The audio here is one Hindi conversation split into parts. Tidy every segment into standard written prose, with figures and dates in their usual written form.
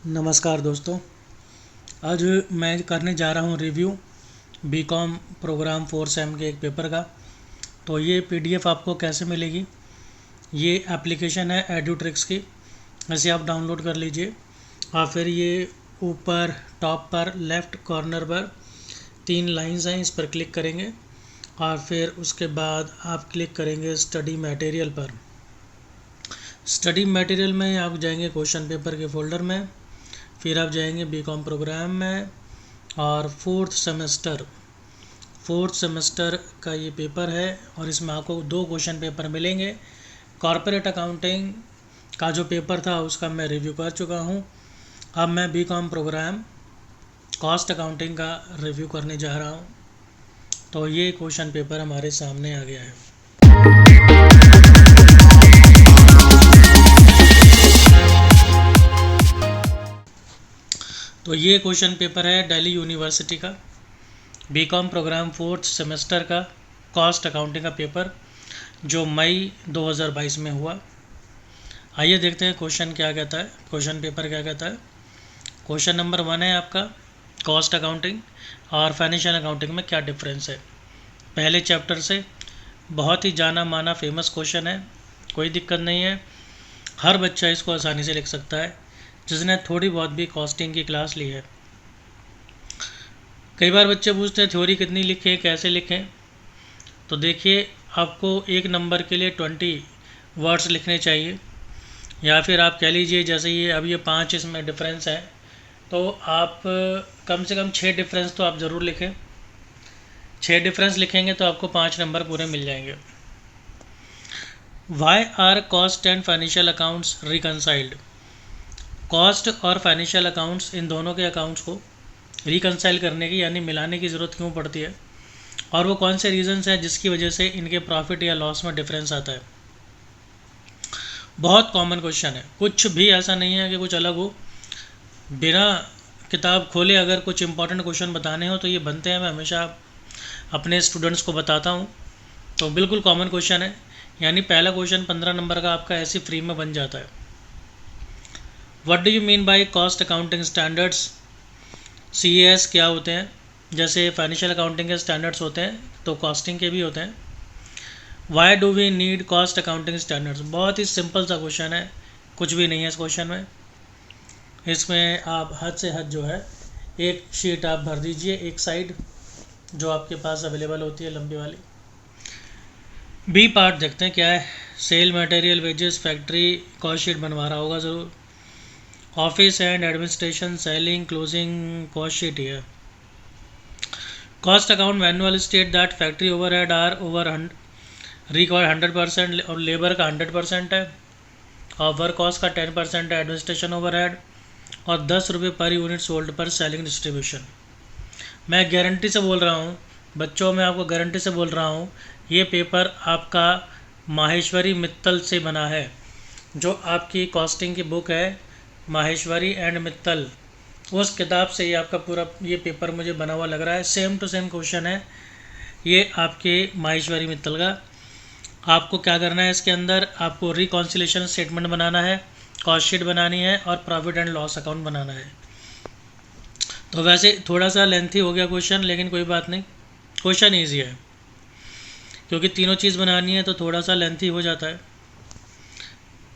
नमस्कार दोस्तों। आज मैं करने जा रहा हूँ रिव्यू बीकॉम प्रोग्राम 4 सेम के एक पेपर का। तो ये पीडीएफ आपको कैसे मिलेगी, ये एप्लीकेशन है एडुट्रिक्स की, ऐसे आप डाउनलोड कर लीजिए। और फिर ये ऊपर टॉप पर लेफ़्ट कॉर्नर पर 3 लाइंस हैं, इस पर क्लिक करेंगे और फिर उसके बाद आप क्लिक करेंगे स्टडी मटेरियल पर। स्टडी मटेरियल में आप जाएंगे क्वेश्चन पेपर के फोल्डर में, फिर आप जाएंगे बीकॉम प्रोग्राम में और फोर्थ सेमेस्टर का ये पेपर है और इसमें आपको 2 क्वेश्चन पेपर मिलेंगे। कॉर्पोरेट अकाउंटिंग का जो पेपर था उसका मैं रिव्यू कर चुका हूँ। अब मैं बीकॉम प्रोग्राम कॉस्ट अकाउंटिंग का रिव्यू करने जा रहा हूँ। तो ये क्वेश्चन पेपर हमारे सामने आ गया है। तो ये क्वेश्चन पेपर है दिल्ली यूनिवर्सिटी का, बीकॉम प्रोग्राम 4th सेमेस्टर का कॉस्ट अकाउंटिंग का पेपर, जो मई 2022 में हुआ। आइए देखते हैं क्वेश्चन क्या कहता है, क्वेश्चन पेपर क्या कहता है। क्वेश्चन नंबर 1 है आपका, कॉस्ट अकाउंटिंग और फाइनेंशियल अकाउंटिंग में क्या डिफरेंस है। पहले चैप्टर से बहुत ही जाना माना फेमस क्वेश्चन है, कोई दिक्कत नहीं है, हर बच्चा इसको आसानी से लिख सकता है जिसने थोड़ी बहुत भी कॉस्टिंग की क्लास ली है। कई बार बच्चे पूछते हैं थ्योरी कितनी लिखें, कैसे लिखें। तो देखिए, आपको 1 नंबर के लिए 20 वर्ड्स लिखने चाहिए, या फिर आप कह लीजिए जैसे ये अब ये 5 इसमें डिफरेंस है, तो आप कम से कम 6 डिफरेंस तो आप ज़रूर लिखें। 6 डिफरेंस लिखेंगे तो आपको 5 नंबर पूरे मिल जाएंगे। Why are cost and financial accounts reconciled. Cost और फाइनेंशियल अकाउंट्स, इन दोनों के अकाउंट्स को रिकनसाइल करने की यानी मिलाने की ज़रूरत क्यों पड़ती है, और वो कौन से रीजंस हैं जिसकी वजह से इनके प्रॉफिट या लॉस में डिफरेंस आता है। बहुत कॉमन क्वेश्चन है, कुछ भी ऐसा नहीं है कि कुछ अलग हो। बिना किताब खोले अगर कुछ इंपॉर्टेंट क्वेश्चन बताने हो तो ये बनते हैं, मैं हमेशा अपने स्टूडेंट्स को बताता हूँ। तो बिल्कुल कॉमन क्वेश्चन है, यानी पहला क्वेश्चन 15 नंबर का आपका ऐसे फ्री में बन जाता है। What do you mean by cost accounting standards. CAS क्या होते हैं। जैसे फाइनेंशियल अकाउंटिंग के स्टैंडर्ड्स होते हैं तो कॉस्टिंग के भी होते हैं। Why do we need cost accounting standards. बहुत ही सिंपल सा क्वेश्चन है, कुछ भी नहीं है इस क्वेश्चन में। इसमें आप हद से हद जो है एक शीट आप भर दीजिए, एक साइड जो आपके पास अवेलेबल होती है लंबी वाली। बी पार्ट देखते हैं क्या है। Sale material wages, factory cost sheet बनवा रहा होगा ज़रूर। Office and administration, selling, closing cost sheet है। Cost account manual state that factory overhead are over required 100% और लेबर का 100% है, और वर्क कॉस्ट का 10% है, एडमिनिस्ट्रेशन ओवरहेड, और 10 रुपये पर यूनिट सोल्ड पर सेलिंग डिस्ट्रीब्यूशन। मैं गारंटी से बोल रहा हूँ बच्चों, मैं आपको गारंटी से बोल रहा हूँ, ये पेपर आपका माहेश्वरी मित्तल से बना है। जो आपकी कॉस्टिंग की बुक है माहेश्वरी एंड मित्तल, उस किताब से ये आपका पूरा ये पेपर मुझे बना हुआ लग रहा है। सेम टू सेम क्वेश्चन है ये आपके माहेश्वरी मित्तल का। आपको क्या करना है, इसके अंदर आपको रिकॉन्सिलेशन स्टेटमेंट बनाना है, कॉस्ट शीट बनानी है और प्रॉफिट एंड लॉस अकाउंट बनाना है। तो वैसे थोड़ा सा लेंथी हो गया क्वेश्चन, लेकिन कोई बात नहीं, क्वेश्चन ईजी है, क्योंकि तीनों चीज़ बनानी है तो थोड़ा सा लेंथी हो जाता है।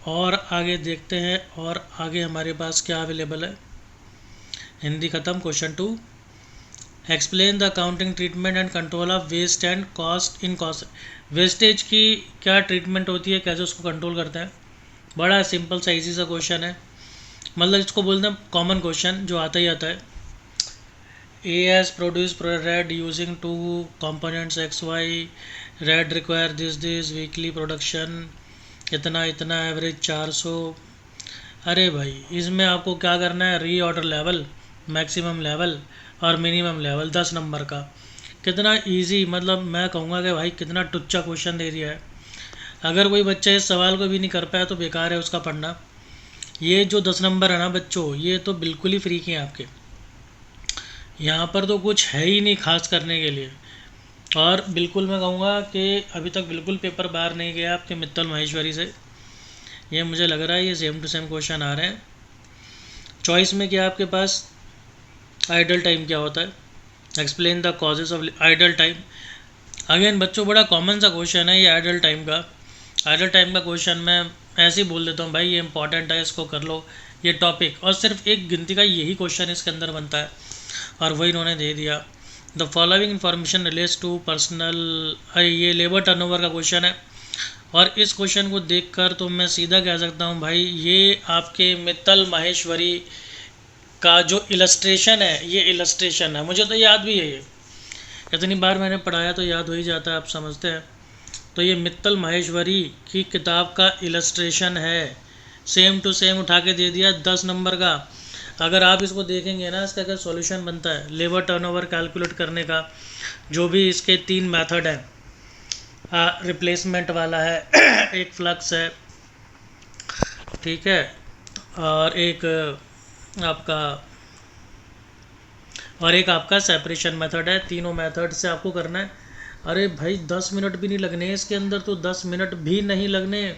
और आगे देखते हैं, और आगे हमारे पास क्या अवेलेबल है। हिंदी ख़त्म। Question 2, explain the accounting treatment and control of waste and cost in cost. Wastage की क्या ट्रीटमेंट होती है, कैसे उसको कंट्रोल करते हैं। बड़ा सिंपल सा इजी सा क्वेश्चन है, मतलब इसको बोलते हैं कॉमन क्वेश्चन जो आता ही आता है। AS produce red using 2 components XY, red require this weekly production इतना इतना, एवरेज 400। अरे भाई, इसमें आपको क्या करना है, री ऑर्डर लेवल, मैक्सिमम लेवल और मिनिमम लेवल 10 नंबर का। कितना इजी, मतलब मैं कहूँगा कि भाई कितना टुच्चा क्वेश्चन दे दिया है। अगर कोई बच्चा इस सवाल को भी नहीं कर पाया तो बेकार है उसका पढ़ना। ये जो 10 नंबर है ना बच्चों, ये तो बिल्कुल ही फ्री के हैं आपके, यहाँ पर तो कुछ है ही नहीं खास करने के लिए। और बिल्कुल मैं कहूँगा कि अभी तक बिल्कुल पेपर बाहर नहीं गया आपके मित्तल माहेश्वरी से। ये मुझे लग रहा है ये सेम टू सेम क्वेश्चन आ रहे हैं। चॉइस में क्या आपके पास आइडल टाइम क्या होता है, explain the causes of idle time. Again बच्चों बड़ा कॉमन सा क्वेश्चन है ये आइडल टाइम का। आइडल टाइम का क्वेश्चन मैं ऐसे ही बोल देता हूँ भाई ये इंपॉर्टेंट है, इसको कर लो ये टॉपिक, और सिर्फ एक गिनती का यही क्वेश्चन इसके अंदर बनता है और वही इन्होंने दे दिया। The following information relates to personal, ये लेबर टर्नओवर का क्वेश्चन है। और इस क्वेश्चन को देखकर तो मैं सीधा कह सकता हूँ भाई ये आपके मित्तल माहेश्वरी का जो इलस्ट्रेशन है, ये इलस्ट्रेशन है, मुझे तो याद भी है ये, इतनी बार मैंने पढ़ाया तो याद हो ही जाता है, आप समझते हैं। तो ये मित्तल माहेश्वरी की किताब का इलस्ट्रेशन है, सेम टू सेम उठा के दे दिया 10 नंबर का। अगर आप इसको देखेंगे ना, इसका क्या सॉल्यूशन बनता है लेबर टर्नओवर कैलकुलेट करने का, जो भी इसके 3 मेथड है, रिप्लेसमेंट वाला है एक फ्लक्स है, ठीक है, और एक आपका सेपरेशन मेथड है। तीनों मेथड से आपको करना है। अरे भाई 10 मिनट भी नहीं लगने इसके अंदर, तो 10 मिनट भी नहीं लगने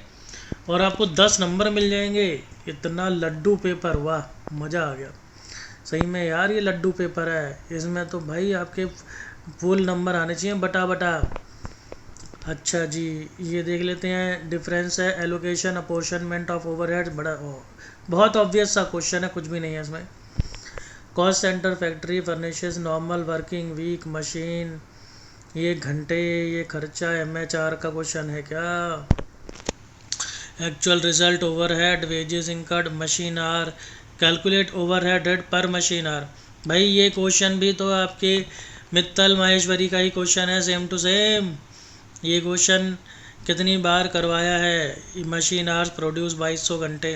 और आपको 10 नंबर मिल जाएंगे। इतना लड्डू पेपर, वाह मज़ा आ गया सही में यार, ये लड्डू पेपर है, इसमें तो भाई आपके फुल नंबर आने चाहिए बटा बटा। अच्छा जी, ये देख लेते हैं, डिफरेंस है एलोकेशन अपोर्शनमेंट ऑफ ओवरहेड्स, बड़ा बहुत ऑब्वियस सा क्वेश्चन है, कुछ भी नहीं है इसमें। Cost centre factory furnishes normal working week machine, ये घंटे, ये खर्चा MHR का क्वेश्चन है क्या। Actual result overhead wages incurred machine hour, calculate overhead rate per machine hour. भाई ये क्वेश्चन भी तो आपके मित्तल माहेश्वरी का ही क्वेश्चन है, सेम टू सेम। ये क्वेश्चन कितनी बार करवाया है। मशीन आवर्स प्रोड्यूस 2200 घंटे,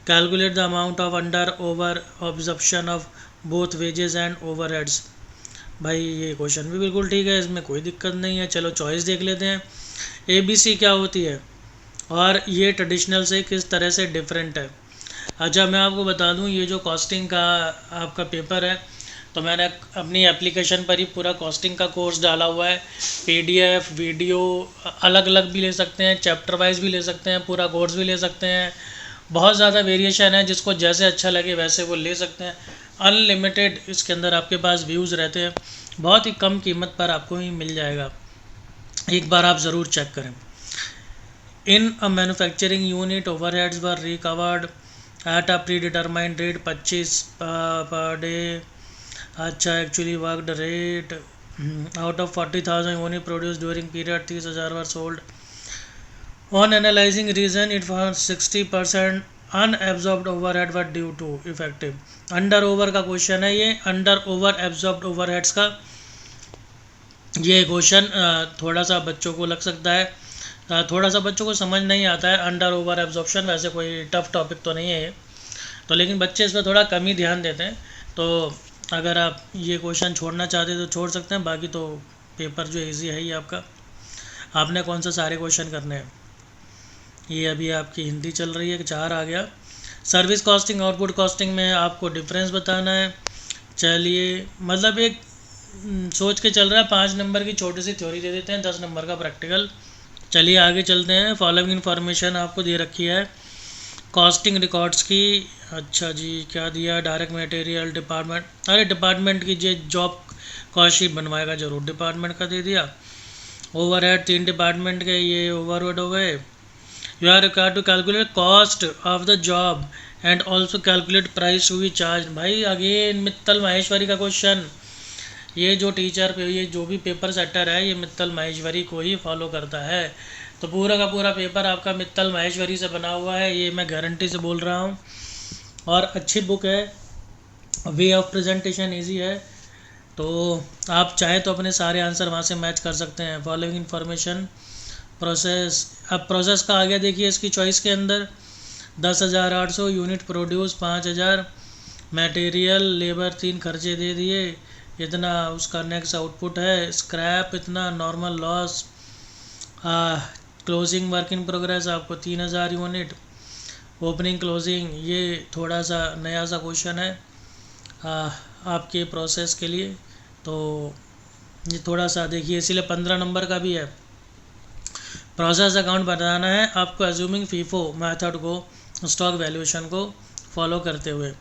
calculate the amount of under over absorption of both wages and overheads. भाई ये क्वेश्चन भी बिल्कुल ठीक है, इसमें कोई दिक्कत नहीं है। चलो चॉइस देख लेते हैं, ABC क्या होती है और ये ट्रेडिशनल से किस तरह से डिफरेंट है। अच्छा मैं आपको बता दूं, ये जो कॉस्टिंग का आपका पेपर है, तो मैंने अपनी एप्लीकेशन पर ही पूरा कॉस्टिंग का कोर्स डाला हुआ है, PDF वीडियो अलग अलग भी ले सकते हैं, चैप्टर वाइज भी ले सकते हैं, पूरा कोर्स भी ले सकते हैं, बहुत ज़्यादा वेरिएशन है, जिसको जैसे अच्छा लगे वैसे वो ले सकते हैं। अनलिमिटेड इसके अंदर आपके पास व्यूज़ रहते हैं, बहुत ही कम कीमत पर आपको ही मिल जाएगा, एक बार आप ज़रूर चेक करें। In a manufacturing unit overheads were recovered at a predetermined rate 25 per day. अच्छा actually worked rate out of 40,000 unit produced during period 30,000 were sold. On analysing reason it for 60% unabsorbed overhead were due to effective. Under over का क्वेश्चन है ये, अंडर ओवर एब्जॉर्ब्ड ओवरहेड्स का ये क्वेश्चन थोड़ा सा बच्चों को लग सकता है, थोड़ा सा बच्चों को समझ नहीं आता है अंडर ओवर एब्जॉर्प्शन। वैसे कोई टफ टॉपिक तो नहीं है ये तो, लेकिन बच्चे इस पर थोड़ा कम ही ध्यान देते हैं। तो अगर आप ये क्वेश्चन छोड़ना चाहते तो छोड़ सकते हैं, बाकी तो पेपर जो इजी है ही आपका। आपने कौन सा सारे क्वेश्चन करने हैं, ये अभी आपकी हिंदी चल रही है, 4 आ गया। सर्विस कॉस्टिंग आउटपुट कॉस्टिंग में आपको डिफरेंस बताना है। चलिए मतलब एक सोच के चल रहा है, 5 नंबर की छोटी सी थ्योरी दे देते हैं, 10 नंबर का प्रैक्टिकल। चलिए आगे चलते हैं। फॉलोइंग इन्फॉर्मेशन आपको दे रखी है कॉस्टिंग रिकॉर्ड्स की। अच्छा जी क्या दिया, डायरेक्ट मटेरियल डिपार्टमेंट, अरे डिपार्टमेंट की जो जॉब कॉस्ट शीट बनवाएगा जरूर, डिपार्टमेंट का दे दिया। ओवरहेड 3 डिपार्टमेंट के, ये ओवरहेड हो गए। You are required to calculate cost of the job and also calculate price to be charge. भाई अगेन मित्तल माहेश्वरी का क्वेश्चन, ये जो टीचर पे ये जो भी पेपर सेटर है ये मित्तल माहेश्वरी को ही फॉलो करता है। तो पूरा का पूरा पेपर आपका मित्तल माहेश्वरी से बना हुआ है, ये मैं गारंटी से बोल रहा हूँ। और अच्छी बुक है, वे ऑफ प्रेजेंटेशन इजी है, तो आप चाहे तो अपने सारे आंसर वहाँ से मैच कर सकते हैं। फॉलोइंग इन्फॉर्मेशन प्रोसेस, अब प्रोसेस का आ गया देखिए इसकी चॉइस के अंदर। 10,800 यूनिट प्रोड्यूस, 5,000 मटेरियल लेबर 3 खर्चे दे दिए, इतना उसका नेक्स्ट आउटपुट है। स्क्रैप इतना, normal loss, closing work in progress आपको 3,000 यूनिट, ओपनिंग क्लोजिंग, ये थोड़ा सा नया सा क्वेश्चन है आपके प्रोसेस के लिए, तो ये थोड़ा सा देखिए, इसीलिए 15 नंबर का भी है। प्रोसेस अकाउंट बताना है आपको, एज्यूमिंग फीफो मेथड को, स्टॉक वैल्यूएशन को फॉलो करते हुए।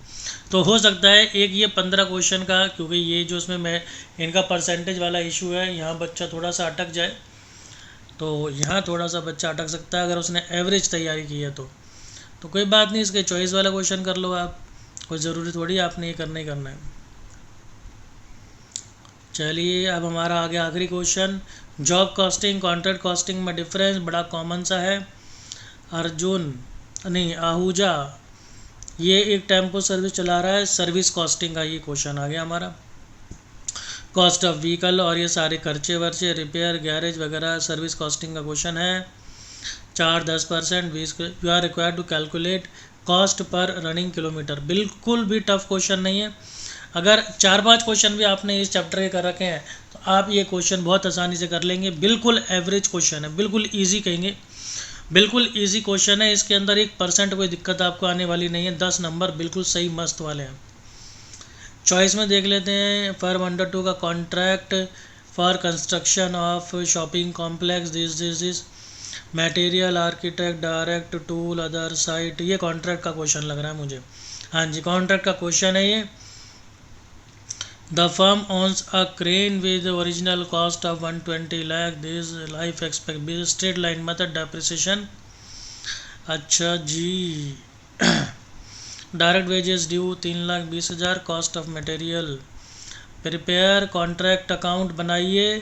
तो हो सकता है एक ये 15 क्वेश्चन का, क्योंकि ये जो इसमें मैं इनका परसेंटेज वाला इशू है, यहाँ बच्चा थोड़ा सा अटक जाए, तो यहाँ थोड़ा सा बच्चा अटक सकता है अगर उसने एवरेज तैयारी की है तो कोई बात नहीं, इसके चॉइस वाला क्वेश्चन कर लो आप, कोई ज़रूरी थोड़ी आपने ये करना ही करना है। चलिए अब हमारा आगे आखिरी question, job costing contract costing में डिफरेंस बड़ा कॉमन सा है। अर्जुन नहीं आहूजा ये एक टेम्पो सर्विस चला रहा है, सर्विस कॉस्टिंग का ये क्वेश्चन आ गया हमारा। कॉस्ट ऑफ व्हीकल और ये सारे खर्चे वर्चे, रिपेयर गैरेज वगैरह सर्विस कॉस्टिंग का क्वेश्चन है। 4-10% 20 you are required to calculate cost per running kilometre. बिल्कुल भी टफ क्वेश्चन नहीं है। अगर 4-5 क्वेश्चन भी आपने इस चैप्टर के कर रखे हैं तो आप ये क्वेश्चन बहुत आसानी से कर लेंगे। बिल्कुल एवरेज क्वेश्चन है, बिल्कुल ईजी कहेंगे, बिल्कुल ईजी क्वेश्चन है। इसके अंदर 1% कोई दिक्कत आपको आने वाली नहीं है। 10 नंबर बिल्कुल सही मस्त वाले हैं। चॉइस में देख लेते हैं, फर्म अंडर 2 का contract for construction of shopping complex this material architect direct tool other site. ये कॉन्ट्रैक्ट का क्वेश्चन लग रहा है मुझे। हाँ जी, कॉन्ट्रैक्ट का क्वेश्चन है ये। The firm owns a crane with original cost of 120 lakh, this life expect straight line method depreciation. अच्छा जी direct wages due 3,20,000, cost of material. Prepare contract account बनाइए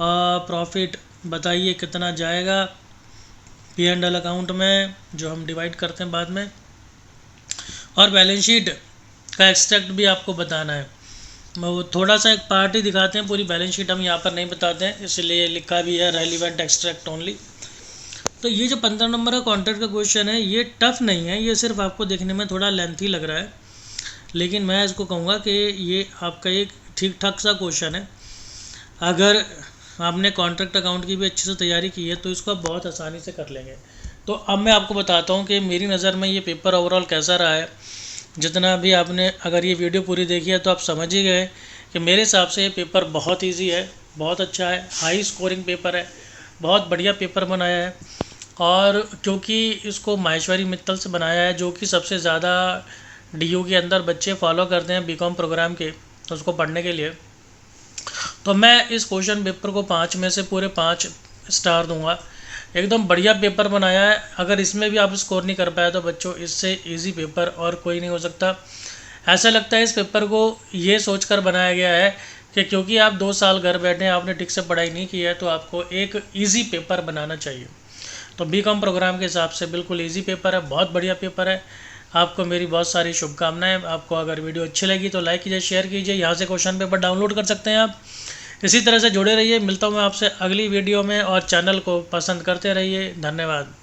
और प्रॉफिट बताइए कितना जाएगा P&L अकाउंट में, जो हम डिवाइड करते हैं बाद में। और बैलेंस शीट का एक्सट्रैक्ट भी आपको बताना है। वो थोड़ा सा एक पार्ट ही दिखाते हैं, पूरी बैलेंस शीट हम यहाँ पर नहीं बताते हैं, इसलिए लिखा भी है रेलिवेंट एक्सट्रैक्ट ओनली। तो ये जो 15 नंबर का कॉन्ट्रैक्ट का क्वेश्चन है ये टफ नहीं है, ये सिर्फ आपको देखने में थोड़ा लेंथी लग रहा है, लेकिन मैं इसको कहूँगा कि ये आपका एक ठीक ठाक सा क्वेश्चन है। अगर आपने कॉन्ट्रैक्ट अकाउंट की भी अच्छे से तैयारी की है तो इसको आप बहुत आसानी से कर लेंगे। तो अब मैं आपको बताता हूँ कि मेरी नज़र में ये पेपर ओवरऑल कैसा रहा है। जितना भी आपने अगर ये वीडियो पूरी देखी है तो आप समझ ही गए कि मेरे हिसाब से ये पेपर बहुत ईजी है, बहुत अच्छा है, हाई स्कोरिंग पेपर है, बहुत बढ़िया पेपर बनाया है। और क्योंकि इसको माहेश्वरी मित्तल से बनाया है, जो कि सबसे ज़्यादा DU के अंदर बच्चे फॉलो करते हैं BCom प्रोग्राम के, तो उसको पढ़ने के लिए, तो मैं इस क्वेश्चन पेपर को 5 में से पूरे 5 स्टार दूंगा। एकदम बढ़िया पेपर बनाया है। अगर इसमें भी आप स्कोर नहीं कर पाए तो बच्चों इससे इजी पेपर और कोई नहीं हो सकता। ऐसा लगता है इस पेपर को ये सोचकर बनाया गया है कि क्योंकि आप 2 साल घर बैठे हैं, आपने ठीक से पढ़ाई नहीं की है, तो आपको एक ईजी पेपर बनाना चाहिए। तो BCom प्रोग्राम के हिसाब से बिल्कुल ईजी पेपर है, बहुत बढ़िया पेपर है। आपको मेरी बहुत सारी शुभकामनाएं। आपको अगर वीडियो अच्छी लगी तो लाइक कीजिए, शेयर कीजिए। यहाँ से क्वेश्चन पेपर डाउनलोड कर सकते हैं आप। इसी तरह से जुड़े रहिए। मिलता हूँ मैं आपसे अगली वीडियो में, और चैनल को पसंद करते रहिए। धन्यवाद।